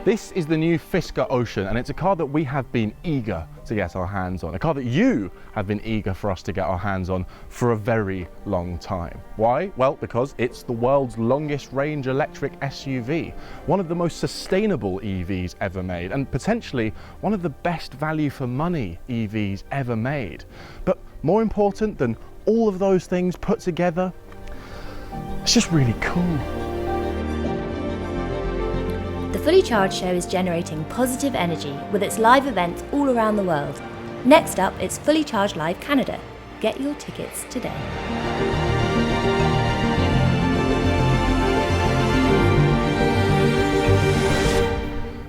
This is the new Fisker Ocean, and it's a car that we have been eager to get our hands on. A car that you have been eager for us to get our hands on for a very long time. Why? Well, because it's the world's longest range electric SUV, one of the most sustainable EVs ever made, and potentially one of the best value for money EVs ever made. But more important than all of those things put together, it's just really cool. The Fully Charged show is generating positive energy with its live events all around the world. Next up, it's Fully Charged Live Canada. Get your tickets today.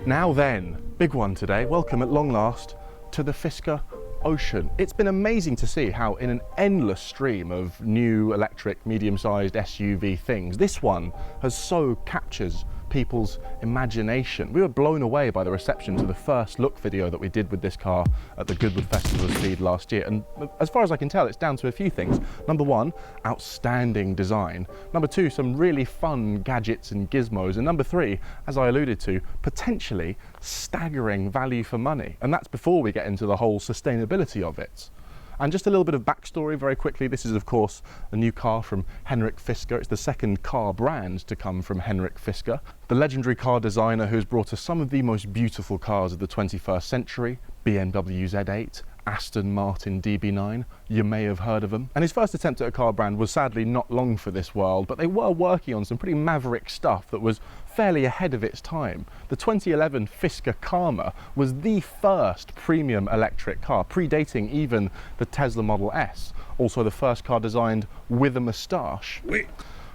Now then, big one today. Welcome at long last to the Fisker Ocean. It's been amazing to see how in an endless stream of new electric medium-sized SUV things, this one has so captures people's imagination. We were blown away by the reception to the first look video that we did with this car at the Goodwood Festival of Speed last year, and as far as I can tell, it's down to a few things. Number one, outstanding design. Number two, some really fun gadgets and gizmos, and number three, as I alluded to, potentially staggering value for money. And that's before we get into the whole sustainability of it. And just a little bit of backstory very quickly. This is, of course, a new car from Henrik Fisker. It's the second car brand to come from Henrik Fisker, the legendary car designer who's brought us some of the most beautiful cars of the 21st century, BMW Z8, Aston Martin DB9, you may have heard of them. And his first attempt at a car brand was sadly not long for this world, but they were working on some pretty maverick stuff that was fairly ahead of its time. The 2011 Fisker Karma was the first premium electric car, predating even the Tesla Model S. Also the first car designed with a moustache.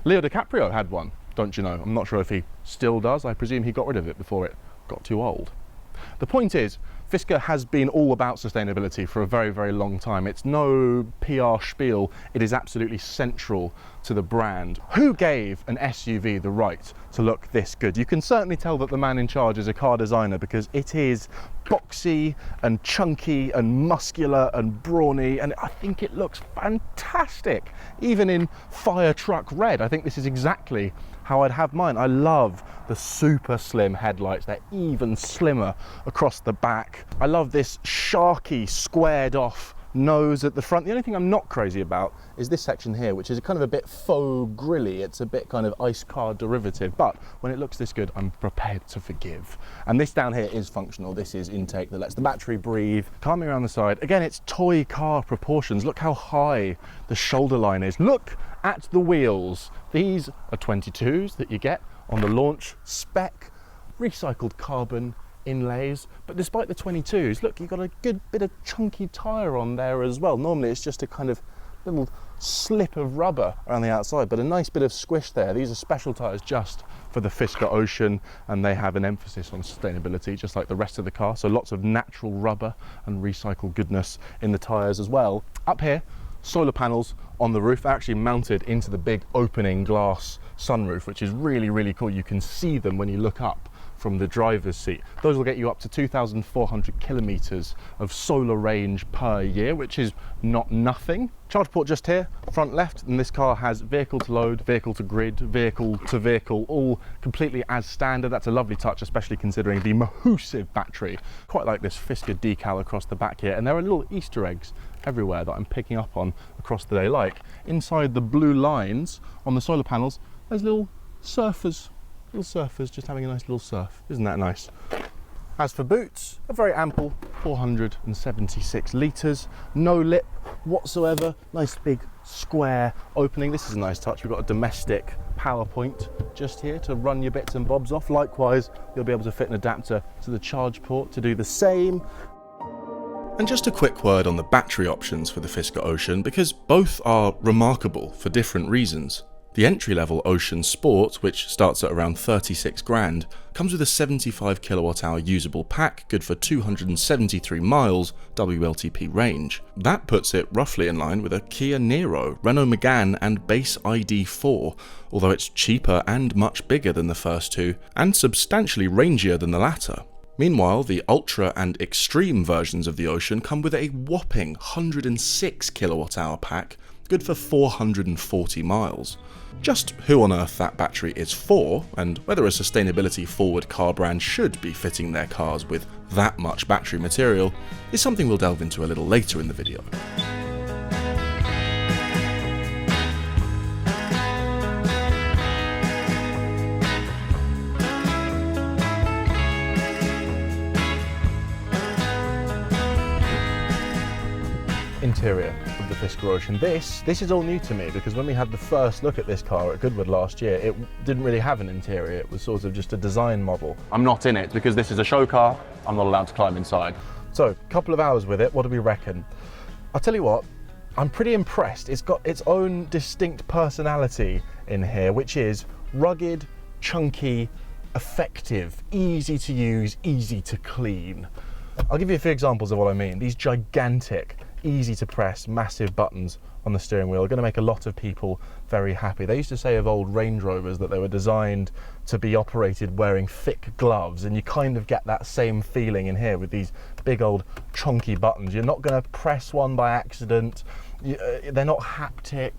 Leo DiCaprio had one, don't you know? I'm not sure if he still does. I presume he got rid of it before it got too old. The point is, Fisker has been all about sustainability for a very, very long time. It's no PR spiel, it is absolutely central to the brand. Who gave an SUV the right to look this good? You can certainly tell that the man in charge is a car designer because it is boxy and chunky and muscular and brawny, and I think it looks fantastic. Even in fire truck red, I think this is exactly how I'd have mine. I love the super slim headlights. They're even slimmer across the back. I love this sharky, squared off nose at the front. The only thing I'm not crazy about is this section here, which is kind of a bit faux grilly. It's a bit kind of ice car derivative, but when it looks this good, I'm prepared to forgive. And this down here is functional. This is intake that lets the battery breathe. Coming around the side, again, it's toy car proportions. Look how high the shoulder line is. Look at the wheels. These are 22s that you get on the launch spec, recycled carbon inlays, but despite the 22s, look, you've got a good bit of chunky tyre on there as well. Normally it's just a kind of little slip of rubber around the outside, but a nice bit of squish there. These are special tyres just for the Fisker Ocean, and they have an emphasis on sustainability just like the rest of the car, so lots of natural rubber and recycled goodness in the tyres as well. Up here, solar panels on the roof. They're actually mounted into the big opening glass sunroof, which is really, really cool. You can see them when you look up from the driver's seat. Those will get you up to 2,400 kilometers of solar range per year, which is not nothing. Charge port just here, front left, and this car has vehicle to load, vehicle to grid, vehicle to vehicle, all completely as standard. That's a lovely touch, especially considering the massive battery. Quite like this Fisker decal across the back here, and there are little Easter eggs everywhere that I'm picking up on across the day. Like inside the blue lines on the solar panels, there's little surfers just having a nice little surf. Isn't that nice? As for boots, a very ample 476 litres, no lip whatsoever, nice big square opening. This is a nice touch. We've got a domestic power point just here to run your bits and bobs off. Likewise, you'll be able to fit an adapter to the charge port to do the same. And just a quick word on the battery options for the Fisker Ocean, because both are remarkable for different reasons. The entry-level Ocean Sport, which starts at around 36 grand, comes with a 75 kWh usable pack, good for 273 miles WLTP range. That puts it roughly in line with a Kia Niro, Renault Megane and base ID4, although it's cheaper and much bigger than the first two, and substantially rangier than the latter. Meanwhile, the Ultra and Extreme versions of the Ocean come with a whopping 106 kWh pack, good for 440 miles. Just who on earth that battery is for, and whether a sustainability-forward car brand should be fitting their cars with that much battery material, is something we'll delve into a little later in the video. Interior of the Fisker Ocean. This is all new to me, because when we had the first look at this car at Goodwood last year, it didn't really have an interior. It was sort of just a design model. I'm not in it because this is a show car. I'm not allowed to climb inside. So, a couple of hours with it. What do we reckon? I'll tell you what, I'm pretty impressed. It's got its own distinct personality in here, which is rugged, chunky, effective, easy to use, easy to clean. I'll give you a few examples of what I mean. These gigantic, easy to press, massive buttons on the steering wheel are going to make a lot of people very happy. They used to say of old Range Rovers that they were designed to be operated wearing thick gloves, and you kind of get that same feeling in here with these big old chunky buttons. You're not going to press one by accident. They're not haptic.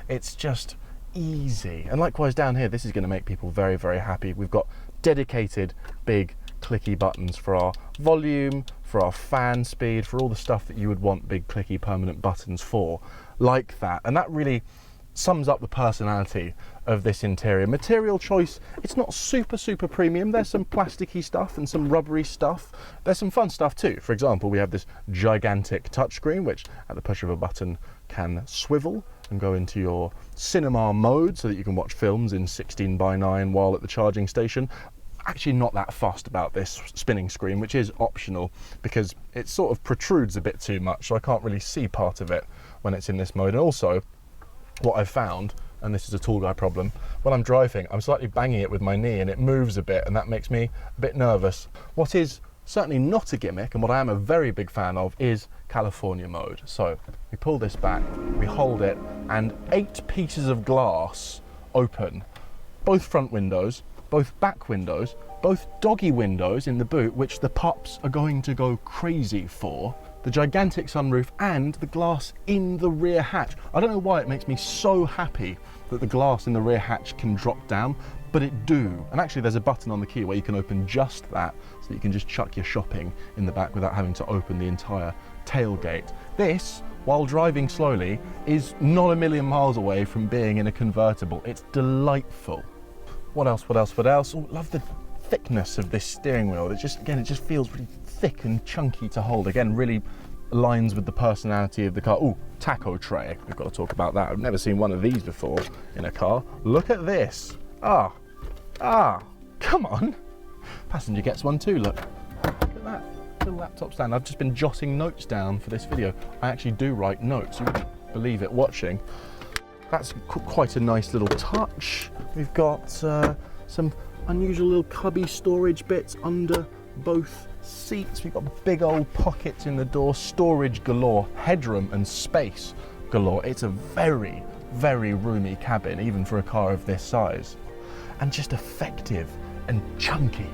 It's just easy. And likewise down here, this is going to make people very, very happy. We've got dedicated big clicky buttons for our volume, for our fan speed, for all the stuff that you would want big clicky permanent buttons for, like that. And that really sums up the personality of this interior. Material choice, it's not super premium. There's some plasticky stuff and some rubbery stuff. There's some fun stuff too. For example, we have this gigantic touchscreen, which at the push of a button can swivel and go into your cinema mode so that you can watch films in 16:9 while at the charging station. Actually not that fussed about this spinning screen, which is optional because it sort of protrudes a bit too much, so I can't really see part of it when it's in this mode. And also, what I've found, and this is a tall guy problem, when I'm driving, I'm slightly banging it with my knee and it moves a bit, and that makes me a bit nervous. What is certainly not a gimmick, and what I am a very big fan of, is California mode. So we pull this back, we hold it, and 8 pieces of glass open, both front windows, both back windows, both doggy windows in the boot, which the pups are going to go crazy for, the gigantic sunroof, and the glass in the rear hatch. I don't know why it makes me so happy that the glass in the rear hatch can drop down, but it do. And actually there's a button on the key where you can open just that, so that you can just chuck your shopping in the back without having to open the entire tailgate. This, while driving slowly, is not a million miles away from being in a convertible. It's delightful. What else? Oh, love the thickness of this steering wheel. It just feels really thick and chunky to hold. Again, really aligns with the personality of the car. Oh, tacho tray. We've got to talk about that. I've never seen one of these before in a car. Look at this. Come on. Passenger gets one too, look. Look at that little laptop stand. I've just been jotting notes down for this video. I actually do write notes. You wouldn't believe it watching. That's quite a nice little touch. We've got some unusual little cubby storage bits under both seats. We've got big old pockets in the door, storage galore, headroom and space galore. It's a very, very roomy cabin, even for a car of this size. And just effective and chunky.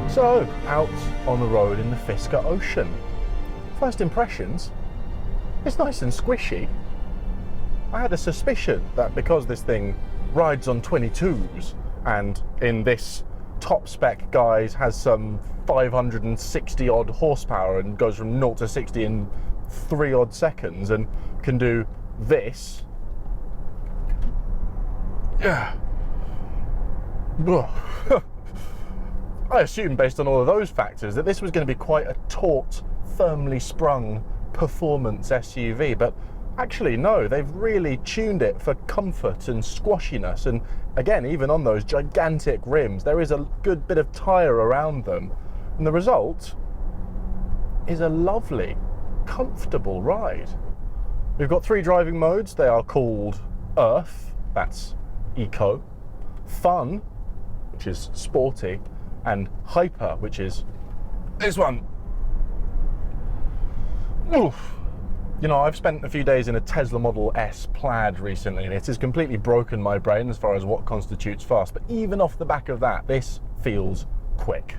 So, out on the road in the Fisker Ocean. First impressions, it's nice and squishy. I had a suspicion that because this thing rides on 22s and in this top spec guise has some 560 odd horsepower and goes from 0 to 60 in 3 odd seconds and can do this. Yeah. I assumed, based on all of those factors, that this was going to be quite a taut, firmly sprung performance SUV, but actually no, they've really tuned it for comfort and squashiness, and again, even on those gigantic rims, there is a good bit of tyre around them, and the result is a lovely, comfortable ride. We've got 3 driving modes. They are called Earth, that's Eco, Fun, which is sporty, and Hyper, which is this one. Oof. You know, I've spent a few days in a Tesla Model S Plaid recently, and it has completely broken my brain as far as what constitutes fast. But even off the back of that, this feels quick.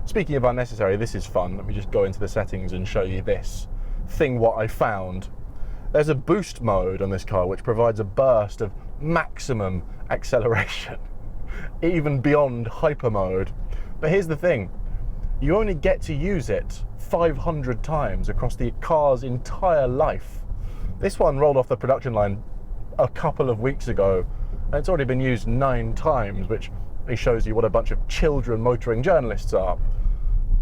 Speaking of unnecessary, this is fun. Let me just go into the settings and show you this thing, what I found. There's a boost mode on this car, which provides a burst of maximum acceleration, even beyond hyper mode. But here's the thing. You only get to use it 500 times across the car's entire life. This one rolled off the production line a couple of weeks ago, and it's already been used 9 times, which shows you what a bunch of children motoring journalists are.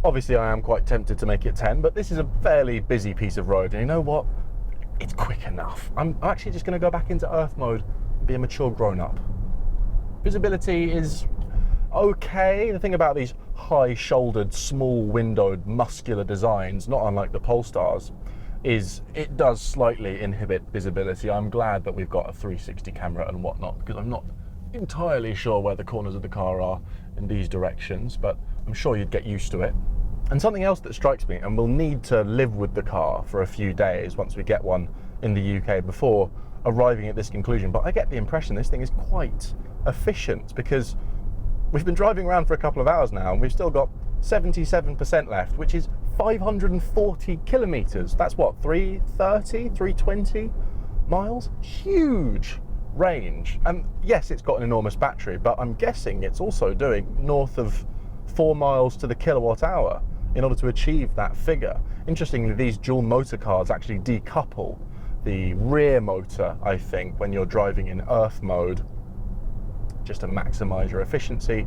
Obviously, I am quite tempted to make it 10, but this is a fairly busy piece of road, and you know what? It's quick enough. I'm actually just going to go back into Earth mode and be a mature grown-up. Visibility is okay. The thing about these high-shouldered, small-windowed, muscular designs, not unlike the Polestars, is it does slightly inhibit visibility. I'm glad that we've got a 360 camera and whatnot, because I'm not entirely sure where the corners of the car are in these directions, but I'm sure you'd get used to it. And something else that strikes me, and we'll need to live with the car for a few days once we get one in the UK before arriving at this conclusion, but I get the impression this thing is quite efficient, because we've been driving around for a couple of hours now and we've still got 77% left, which is 540 kilometers. That's what, 330, 320 miles? Huge range. And yes, it's got an enormous battery, but I'm guessing it's also doing north of 4 miles to the kilowatt hour in order to achieve that figure. Interestingly, these dual motor cars actually decouple the rear motor, I think, when you're driving in Earth mode, just to maximize your efficiency.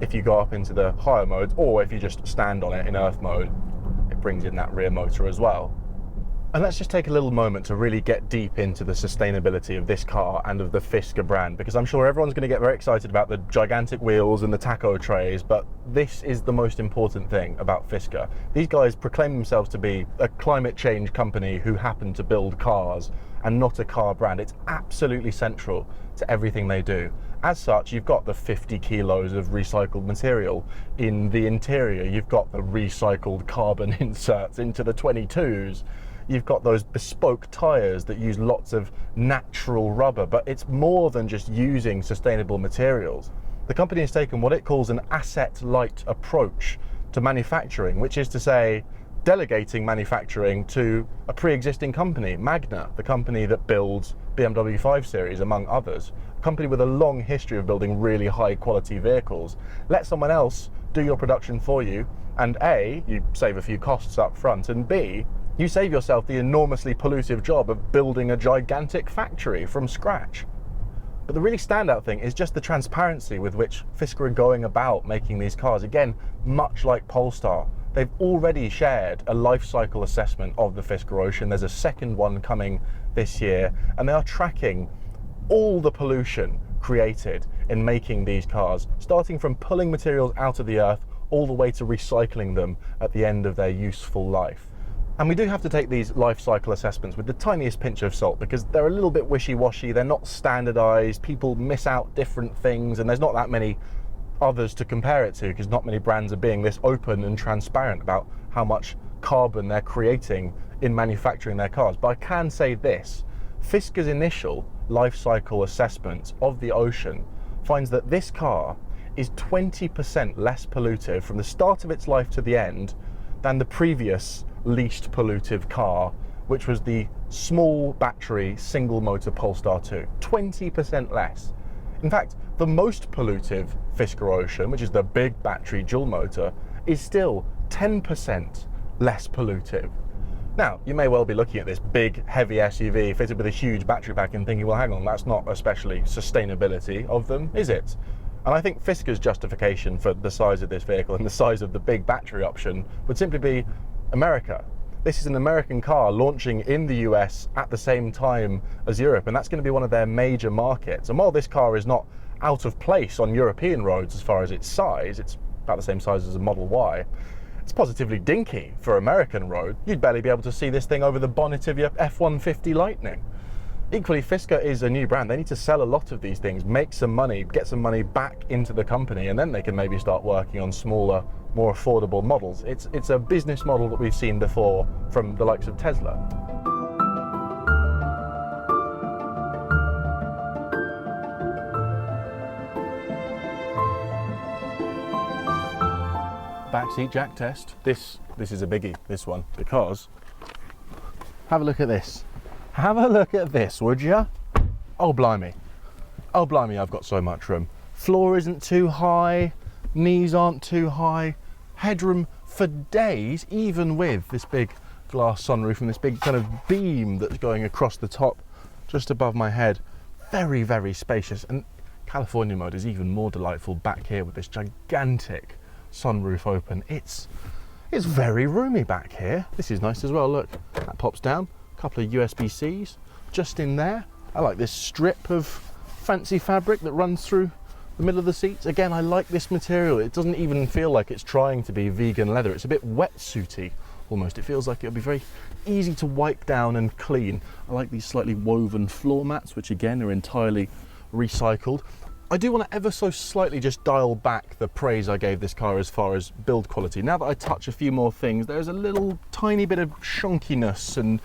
If you go up into the higher modes, or if you just stand on it in Earth mode, it brings in that rear motor as well. And let's just take a little moment to really get deep into the sustainability of this car and of the Fisker brand, because I'm sure everyone's going to get very excited about the gigantic wheels and the tacho trays, but this is the most important thing about Fisker. These guys proclaim themselves to be a climate change company who happen to build cars and not a car brand. It's absolutely central to everything they do. As such, you've got the 50 kilos of recycled material in the interior. You've got the recycled carbon inserts into the 22s. You've got those bespoke tyres that use lots of natural rubber, but it's more than just using sustainable materials. The company has taken what it calls an asset-light approach to manufacturing, which is to say, delegating manufacturing to a pre-existing company, Magna, the company that builds BMW 5 Series, among others, a company with a long history of building really high-quality vehicles. Let someone else do your production for you, and A, you save a few costs up front, and B, you save yourself the enormously pollutive job of building a gigantic factory from scratch. But the really standout thing is just the transparency with which Fisker are going about making these cars. Again, much like Polestar, they've already shared a life cycle assessment of the Fisker Ocean. There's a second one coming this year, and they are tracking all the pollution created in making these cars, starting from pulling materials out of the earth all the way to recycling them at the end of their useful life. And we do have to take these life cycle assessments with the tiniest pinch of salt, because they're a little bit wishy-washy, they're not standardized, people miss out different things, and there's not that many others to compare it to, because not many brands are being this open and transparent about how much carbon they're creating in manufacturing their cars. But I can say this, Fisker's initial life cycle assessment of the Ocean finds that this car is 20% less pollutive from the start of its life to the end than the previous least pollutive car, which was the small battery single motor Polestar 2. 20% less. In fact, the most pollutive Fisker Ocean, which is the big battery dual motor, is still 10% less pollutive. Now, you may well be looking at this big, heavy SUV fitted with a huge battery pack and thinking, well, hang on, that's not especially sustainability of them, is it? And I think Fisker's justification for the size of this vehicle and the size of the big battery option would simply be America. This is an American car launching in the US at the same time as Europe, and that's going to be one of their major markets. And while this car is not out of place on European roads as far as its size, it's about the same size as a Model Y, it's positively dinky for American road. You'd barely be able to see this thing over the bonnet of your F-150 Lightning. Equally, Fisker is a new brand. They need to sell a lot of these things, make some money, get some money back into the company, and then they can maybe start working on smaller, more affordable models. It's a business model that we've seen before from the likes of Tesla. backseat jack test. This is a biggie, this one, because have a look at this. Have a look at this, would you? Oh blimey. Oh blimey, I've got so much room. Floor isn't too high, knees aren't too high, headroom for days, even with this big glass sunroof and this big kind of beam that's going across the top just above my head. Very, very spacious, and California mode is even more delightful back here with this gigantic sunroof open. It's very roomy back here. This is nice as well, look, that pops down, a couple of USB-Cs just in there. I like this strip of fancy fabric that runs through the middle of the seats. Again, I like this material. It doesn't even feel like it's trying to be vegan leather. It's a bit wetsuity almost. It feels like it'll be very easy to wipe down and clean. I like these slightly woven floor mats, which again are entirely recycled. I do want to ever so slightly just dial back the praise I gave this car as far as build quality. Now that I touch a few more things, there's a little tiny bit of shonkiness and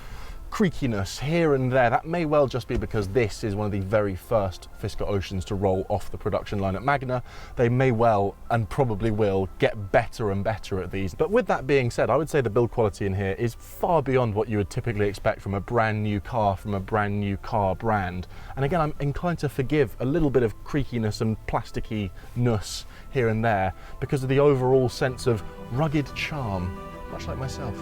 creakiness here and there. That may well just be because this is one of the very first Fisker Oceans to roll off the production line at Magna. They may well and probably will get better and better at these. But with that being said, I would say the build quality in here is far beyond what you would typically expect from a brand new car from a brand new car brand. And again, I'm inclined to forgive a little bit of creakiness and plasticky-ness here and there because of the overall sense of rugged charm, much like myself.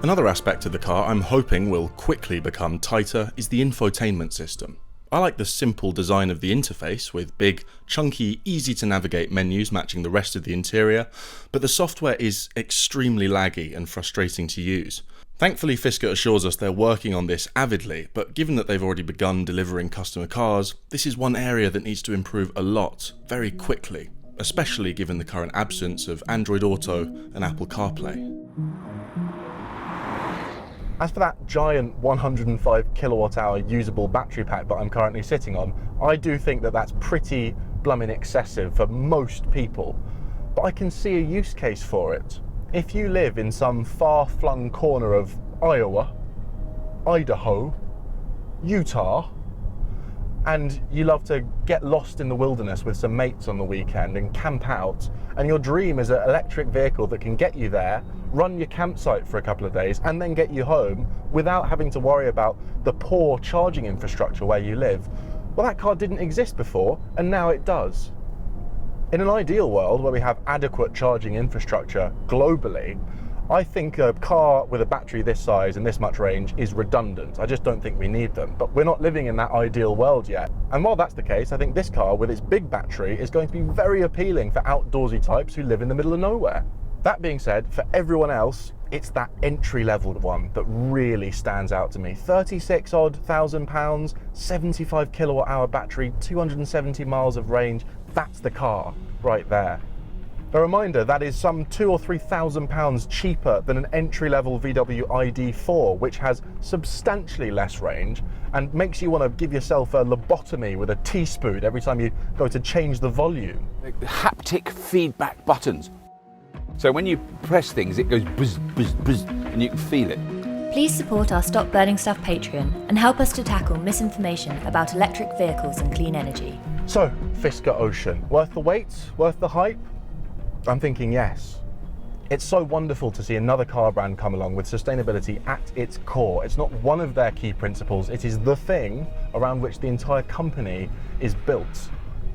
Another aspect of the car I'm hoping will quickly become tighter is the infotainment system. I like the simple design of the interface with big, chunky, easy to navigate menus matching the rest of the interior, but the software is extremely laggy and frustrating to use. Thankfully, Fisker assures us they're working on this avidly, but given that they've already begun delivering customer cars, this is one area that needs to improve a lot, very quickly, especially given the current absence of Android Auto and Apple CarPlay. As for that giant 105 kilowatt hour usable battery pack that I'm currently sitting on, I do think that that's pretty blooming excessive for most people, but I can see a use case for it. If you live in some far-flung corner of Iowa, Idaho, Utah, and you love to get lost in the wilderness with some mates on the weekend and camp out, and your dream is an electric vehicle that can get you there, run your campsite for a couple of days, and then get you home without having to worry about the poor charging infrastructure where you live. Well, that car didn't exist before, and now it does. In an ideal world where we have adequate charging infrastructure globally, I think a car with a battery this size and this much range is redundant. I just don't think we need them, but we're not living in that ideal world yet. And while that's the case, I think this car with its big battery is going to be very appealing for outdoorsy types who live in the middle of nowhere. That being said, for everyone else, it's that entry-level one that really stands out to me. 36-odd thousand pounds, 75 kilowatt hour battery, 270 miles of range. That's the car right there. A reminder, that is some £2,000 or £3,000 cheaper than an entry-level VW ID4, which has substantially less range and makes you want to give yourself a lobotomy with a teaspoon every time you go to change the volume. Haptic feedback buttons. So when you press things, it goes buzz, buzz, buzz, and you can feel it. Please support our Stop Burning Stuff Patreon and help us to tackle misinformation about electric vehicles and clean energy. So, Fisker Ocean, worth the wait? Worth the hype? I'm thinking yes. It's so wonderful to see another car brand come along with sustainability at its core. It's not one of their key principles, it is the thing around which the entire company is built.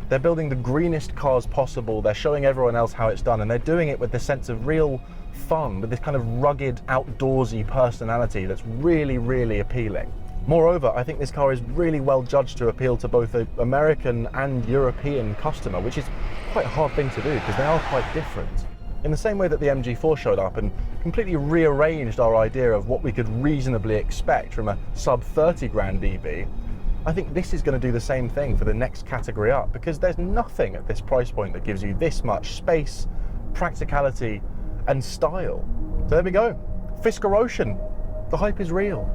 They're building the greenest cars possible, they're showing everyone else how it's done, and they're doing it with this sense of real fun, with this kind of rugged, outdoorsy personality that's really, really appealing. Moreover, I think this car is really well judged to appeal to both an American and European customer, which is quite a hard thing to do because they are quite different. In the same way that the MG4 showed up and completely rearranged our idea of what we could reasonably expect from a sub 30 grand EV, I think this is going to do the same thing for the next category up, because there's nothing at this price point that gives you this much space, practicality and style. So there we go, Fisker Ocean. The hype is real.